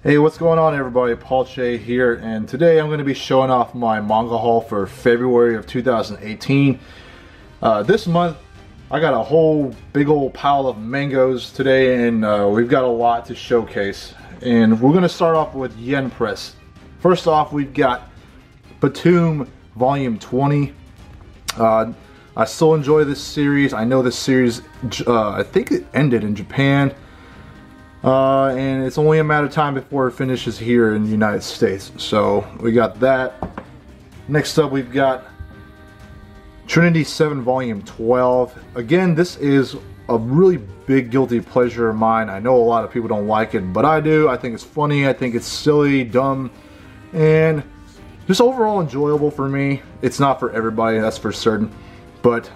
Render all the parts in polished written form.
Hey, what's going on everybody? Paul Che here, and today I'm going to be showing off my manga haul for February of 2018. This month I got a whole big old pile of mangoes today, and we've got a lot to showcase. And we're going to start off with Yen Press. First off, we've got Batum Volume 20. I still enjoy this series. I know this series, I think it ended in Japan. And it's only a matter of time before it finishes here in the United States. So we got that. Next up we've got Trinity 7 Volume 12. Again, this is a really big guilty pleasure of mine. I know a lot of people don't like it, but I do. I think it's funny, I think it's silly, dumb, and just overall enjoyable for me. It's not for everybody, that's for certain. But,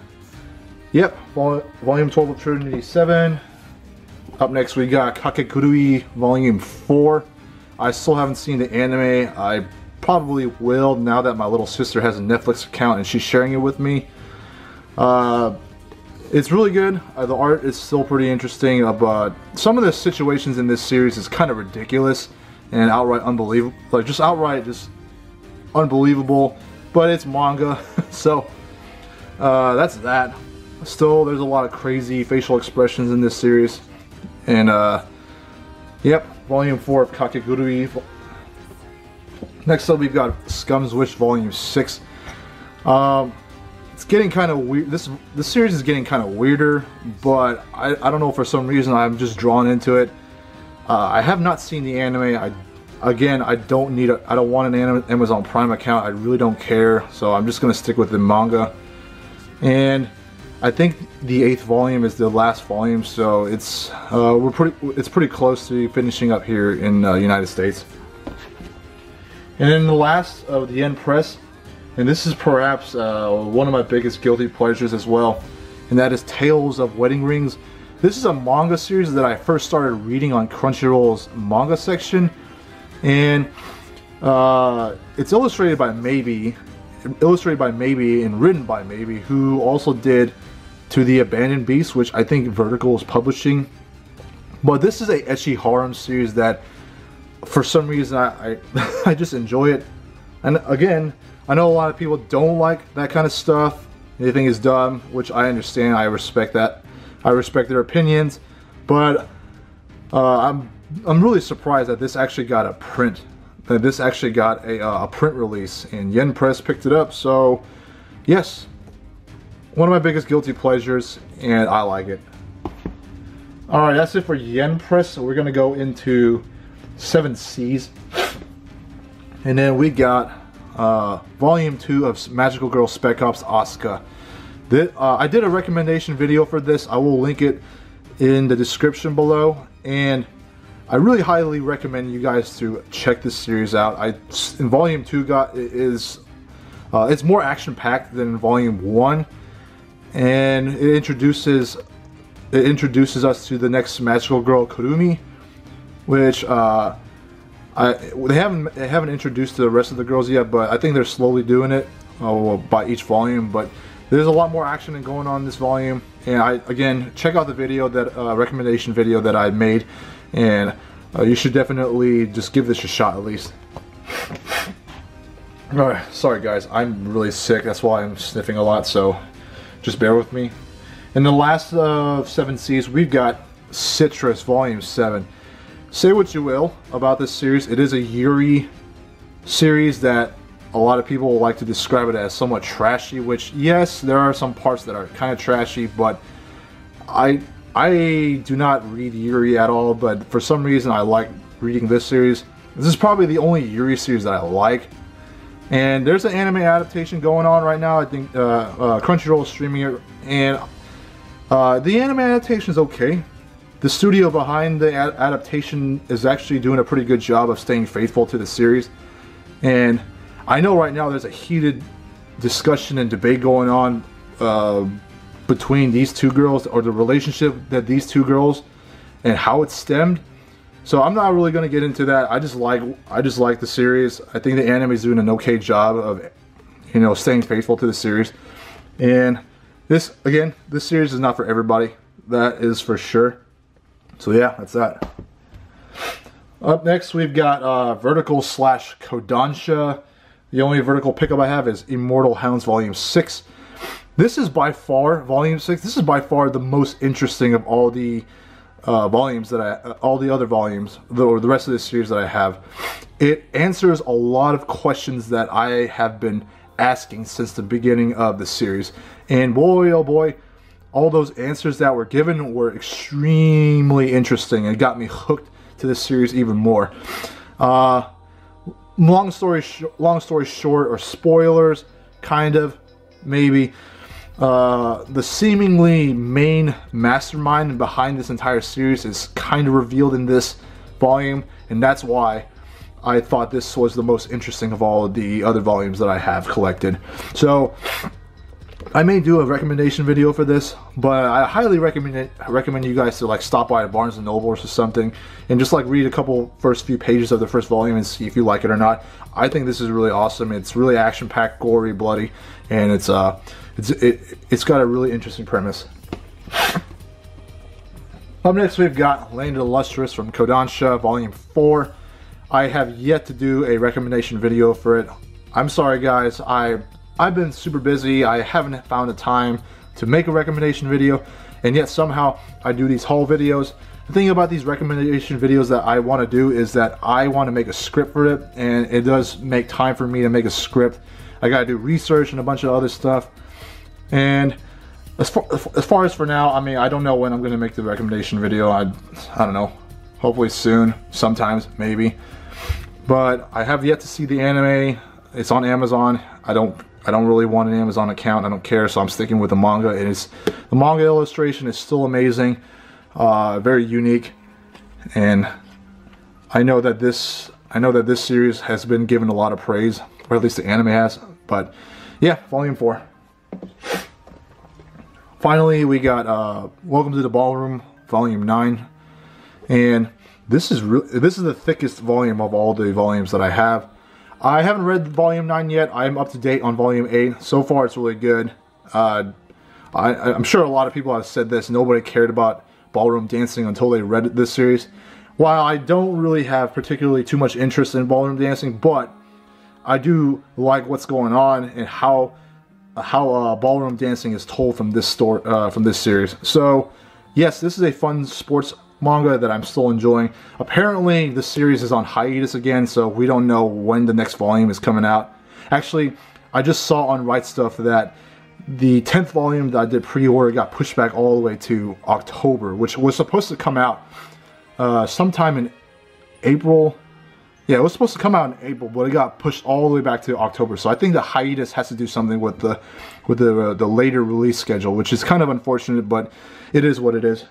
yep, Volume 12 of Trinity 7. Up next we got Kakekurui Volume 4. I still haven't seen the anime. I probably will now that my little sister has a Netflix account and she's sharing it with me. It's really good. The art is still pretty interesting, but some of the situations in this series is kind of ridiculous and outright unbelievable. Like just unbelievable, but it's manga, so that's that. Still, there's a lot of crazy facial expressions in this series. And yep, Volume 4 of Kakekurui. Next up we've got Scum's Wish Volume 6. It's getting kind of weird. This series is getting kind of weirder, but I don't know, for some reason I'm just drawn into it. I have not seen the anime. I don't want an Amazon Prime account. I really don't care, so I'm just gonna stick with the manga. And I think the 8th volume is the last volume, so it's pretty close to finishing up here in the United States. And then the last of the Yen Press, and this is perhaps one of my biggest guilty pleasures as well, and that is Tales of Wedding Rings. This is a manga series that I first started reading on Crunchyroll's manga section, and it's illustrated by Maybe, and written by Maybe, who also did To the Abandoned Beast, which I think Vertical is publishing. But this is a ecchi harem series that for some reason I just enjoy it. And again, I know a lot of people don't like that kind of stuff. They think it's dumb, which I understand. I respect that. I respect their opinions. But I'm really surprised that this actually got a print. That this actually got a print release, and Yen Press picked it up. So yes, one of my biggest guilty pleasures, and I like it. Alright, that's it for Yen Press. So we're going to go into 7 Seas. And then we got Volume 2 of Magical Girl Spec Ops Asuka. I did a recommendation video for this. I will link it in the description below. And I really highly recommend you guys to check this series out. In Volume 2 it's more action-packed than Volume 1. And it introduces us to the next magical girl, Kurumi, which they haven't introduced to the rest of the girls yet, but I think they're slowly doing it by each volume. But there's a lot more action going on in this volume, and again, check out the video, that recommendation video that I made, and you should definitely just give this a shot at least. Alright, sorry guys, I'm really sick, that's why I'm sniffing a lot, so just bear with me. In the last of 7 Seas, we've got Citrus Volume 7. Say what you will about this series, it is a Yuri series that a lot of people like to describe it as somewhat trashy, which yes, there are some parts that are kind of trashy, but I do not read Yuri at all, but for some reason I like reading this series. This is probably the only Yuri series that I like. And there's an anime adaptation going on right now. I think Crunchyroll is streaming it, and the anime adaptation is okay. The studio behind the adaptation is actually doing a pretty good job of staying faithful to the series. And I know right now there's a heated discussion and debate going on between these two girls, or the relationship that these two girls, and how it stemmed. So I'm not really going to get into that. I just like the series. I think the anime is doing an okay job of, staying faithful to the series. And this series is not for everybody. That is for sure. So yeah, that's that. Up next, we've got Vertical / Kodansha. The only vertical pickup I have is Immortal Hounds Volume 6. This is by far, Volume 6, this is by far the most interesting of all the volumes that all the other volumes, or the rest of this series that I have. It answers a lot of questions that I have been asking since the beginning of the series. And boy, oh boy, all those answers that were given were extremely interesting and got me hooked to this series even more. Long story short, or spoilers, kind of, maybe. The seemingly main mastermind behind this entire series is kind of revealed in this volume, and that's why I thought this was the most interesting of all of the other volumes that I have collected. So I may do a recommendation video for this, but I highly recommend you guys to like stop by Barnes & Noble or something and just like read a couple first few pages of the first volume and see if you like it or not. I think this is really awesome. It's really action-packed, gory, bloody, and it's got a really interesting premise. Up next, we've got Land of the Lustrous from Kodansha, Volume 4. I have yet to do a recommendation video for it. I'm sorry, guys. I've been super busy. I haven't found the time to make a recommendation video, and yet somehow I do these haul videos. The thing about these recommendation videos that I want to do is that I want to make a script for it, and it does make time for me to make a script. I gotta do research and a bunch of other stuff. And as far as for now, I mean, I don't know when I'm gonna make the recommendation video. I don't know. Hopefully soon, sometimes, maybe. But I have yet to see the anime. It's on Amazon. I don't really want an Amazon account. I don't care, so I'm sticking with the manga. The manga illustration is still amazing, very unique, and I know that this series has been given a lot of praise, or at least the anime has. But yeah, Volume 4. Finally, we got Welcome to the Ballroom, Volume 9, and this is the thickest volume of all the volumes that I have. I haven't read Volume 9 yet. I'm up to date on Volume 8. So far, it's really good. I'm sure a lot of people have said this. Nobody cared about ballroom dancing until they read this series. While I don't really have particularly too much interest in ballroom dancing, but I do like what's going on and how ballroom dancing is told from this series. So, yes, this is a fun sports manga that I'm still enjoying. Apparently, the series is on hiatus again, so we don't know when the next volume is coming out. Actually, I just saw on Right Stuff that the 10th volume that I did pre-order got pushed back all the way to October, which was supposed to come out sometime in April. Yeah, it was supposed to come out in April, but it got pushed all the way back to October. So I think the hiatus has to do something with the later release schedule, which is kind of unfortunate, but it is what it is.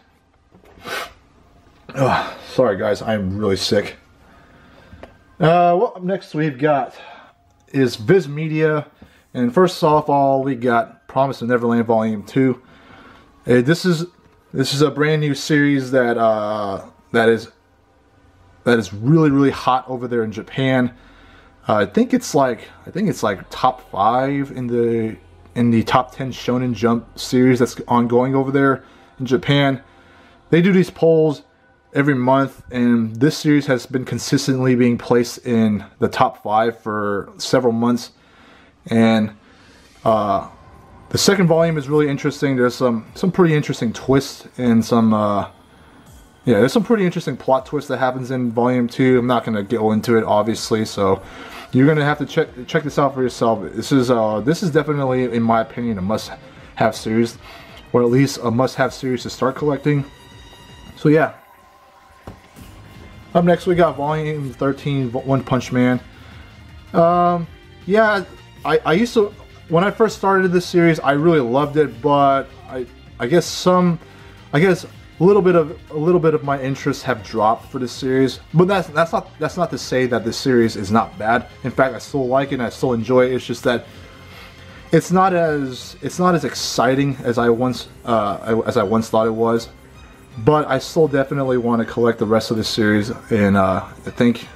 Sorry guys, I'm really sick. Well, up next we've got is Viz Media, and first off all we got Promise of Neverland Volume 2. This is a brand new series that is really hot over there in Japan. I think it's like top 5 in the top 10 Shonen Jump series that's ongoing over there in Japan. They do these polls every month, and this series has been consistently being placed in the top 5 for several months. And the second volume is really interesting. There's some pretty interesting twists and there's some pretty interesting plot twists that happens in Volume 2. I'm not going to go into it, obviously, so you're going to have to check this out for yourself. This is definitely, in my opinion, a must-have series, or at least a must-have series to start collecting. So yeah. Up next we got Volume 13, One Punch Man. Yeah, I used to, when I first started this series, I really loved it, but I guess a little bit of my interests have dropped for this series. But that's not to say that this series is not bad. In fact, I still like it and I still enjoy it. It's just that it's not as exciting as I once thought it was. But I still definitely want to collect the rest of this series, and I think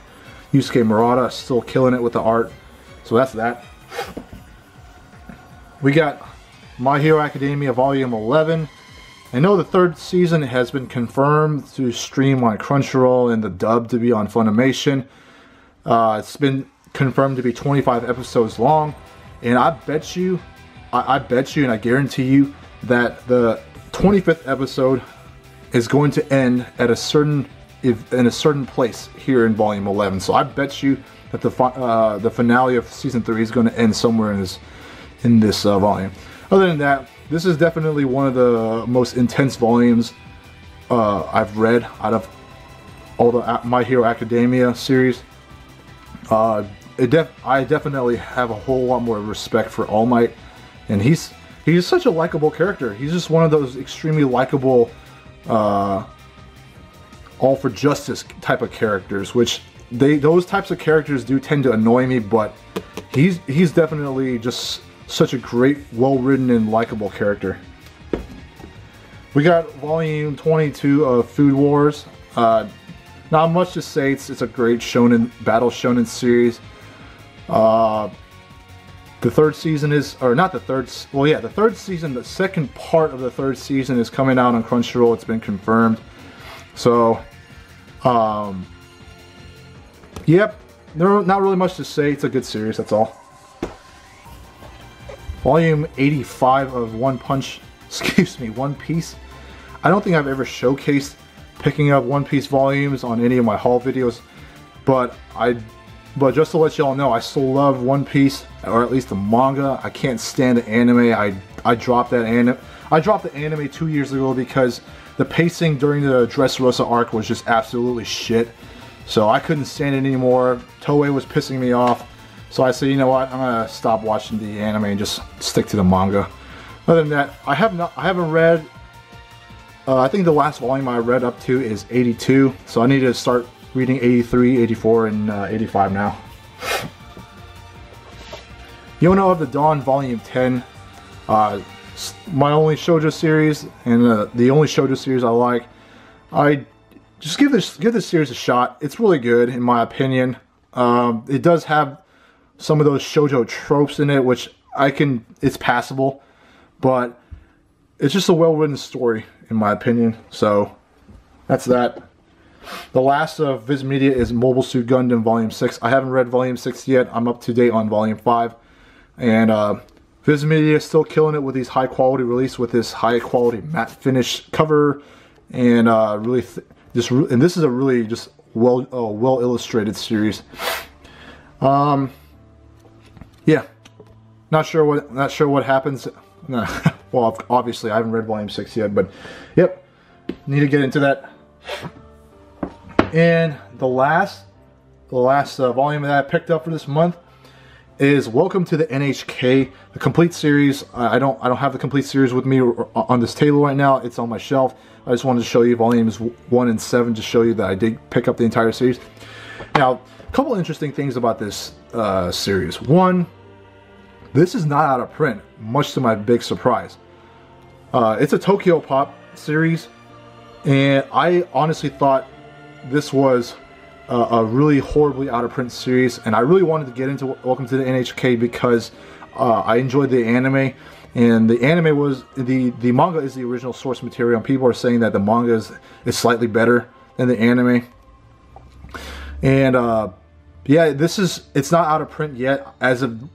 Yusuke Murata is still killing it with the art. So that's that. We got My Hero Academia Volume 11. I know the third season has been confirmed to stream on Crunchyroll and the dub to be on Funimation. It's been confirmed to be 25 episodes long, and I bet you and I guarantee you that the 25th episode is going to end at in a certain place here in Volume 11. So I bet you that the finale of Season 3 is going to end somewhere in this volume. Other than that, this is definitely one of the most intense volumes I've read out of all the My Hero Academia series. I definitely have a whole lot more respect for All Might, and he's such a likable character. He's just one of those extremely likable, all for justice type of characters, which those types of characters do tend to annoy me, but he's definitely just such a great, well-written and likable character. We got volume 22 of Food Wars. Not much to say. It's a great battle shonen series. The third season is, or not the third, well yeah, the third season, the second part of the third season is coming out on Crunchyroll. It's been confirmed. So, yep, there's not really much to say. It's a good series, that's all. Volume 85 of One Piece. I don't think I've ever showcased picking up One Piece volumes on any of my haul videos, but just to let y'all know, I still love One Piece, or at least the manga. I can't stand the anime. I dropped the anime 2 years ago because the pacing during the Dressrosa arc was just absolutely shit. So I couldn't stand it anymore. Toei was pissing me off. So I said, you know what, I'm gonna stop watching the anime and just stick to the manga. Other than that, I haven't read. I think the last volume I read up to is 82. So I need to start reading 83, 84, and 85 now. Yono of the Dawn Volume 10. My only shoujo series, and the only shoujo series I like. I just give this series a shot. It's really good in my opinion. It does have some of those shoujo tropes in it, which it's passable, but it's just a well-written story in my opinion. So that's that. The last of Viz Media is Mobile Suit Gundam Volume 6. I haven't read Volume 6 yet. I'm up to date on Volume 5. And Viz Media is still killing it with these high-quality release, with this high-quality matte finish cover. And and this is a really just well-illustrated series. Yeah. Not sure what happens. Well, obviously I haven't read Volume 6 yet, but yep. Need to get into that. And the last volume that I picked up for this month is Welcome to the NHK, the complete series. I don't have the complete series with me on this table right now. It's on my shelf. I just wanted to show you volumes 1 and 7 to show you that I did pick up the entire series. Now, a couple interesting things about this series. One, this is not out of print, much to my big surprise. It's a Tokyo Pop series, and I honestly thought this was a really horribly out of print series, and I really wanted to get into Welcome to the NHK because I enjoyed the anime, and the anime was the manga is the original source material, and people are saying that the manga is slightly better than the anime. And yeah, it's not out of print yet as of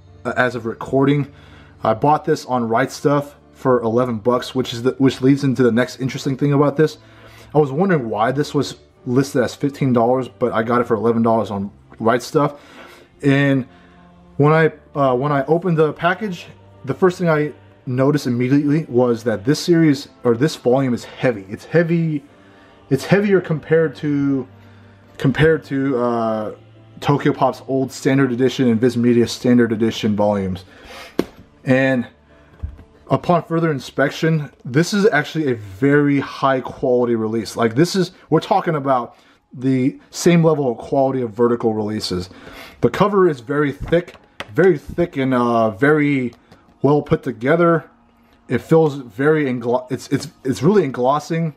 recording. I bought this on Right Stuff for 11 bucks, which leads into the next interesting thing about this. I was wondering why this was listed as $15, but I got it for $11 on Right Stuff. And when I opened the package, the first thing I noticed immediately was that this series, or this volume, is heavy. It's heavy. It's heavier compared to Tokyo Pop's old standard edition and Viz Media standard edition volumes. And upon further inspection, this is actually a very high quality release. Like, we're talking about the same level of quality of vertical releases. The cover is very thick and very well put together. It feels very it's really engrossing,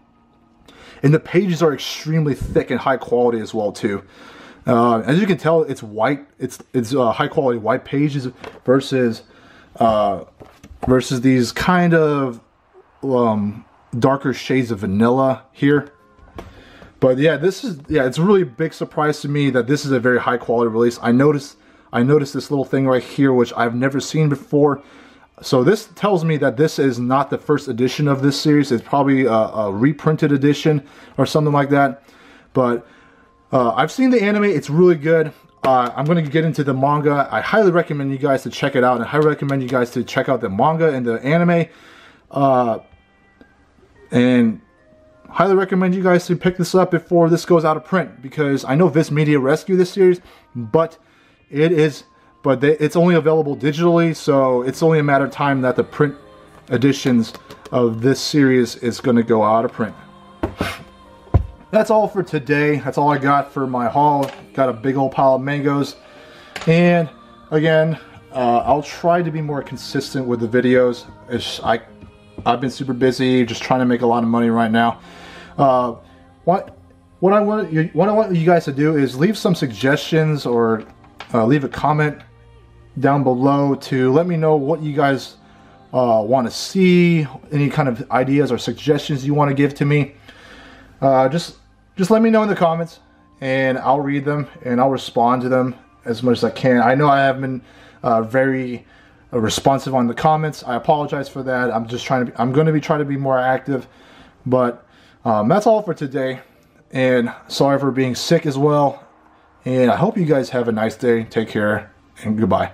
and the pages are extremely thick and high quality as well too. As you can tell, it's white. It's high quality white pages versus these kind of darker shades of vanilla here. But yeah, it's a really big surprise to me that this is a very high quality release. I noticed this little thing right here, which I've never seen before. So this tells me that this is not the first edition of this series. It's probably a reprinted edition or something like that. But I've seen the anime. It's really good. I'm going to get into the manga. I highly recommend you guys to check it out. And I highly recommend you guys to check out the manga and the anime. And highly recommend you guys to pick this up before this goes out of print, because I know Viz Media rescued this series, but it's only available digitally, so it's only a matter of time that the print editions of this series is going to go out of print. That's all for today. That's all I got for my haul. Got a big old pile of mangoes, and again, I'll try to be more consistent with the videos. I've been super busy, just trying to make a lot of money right now. What I want you guys to do is leave some suggestions, or leave a comment down below to let me know what you guys want to see, any kind of ideas or suggestions you want to give to me. Just let me know in the comments, and I'll read them and I'll respond to them as much as I can. I know I haven't been very responsive on the comments. I apologize for that. I'm going to try to be more active, but that's all for today, and sorry for being sick as well, and I hope you guys have a nice day. Take care, and goodbye.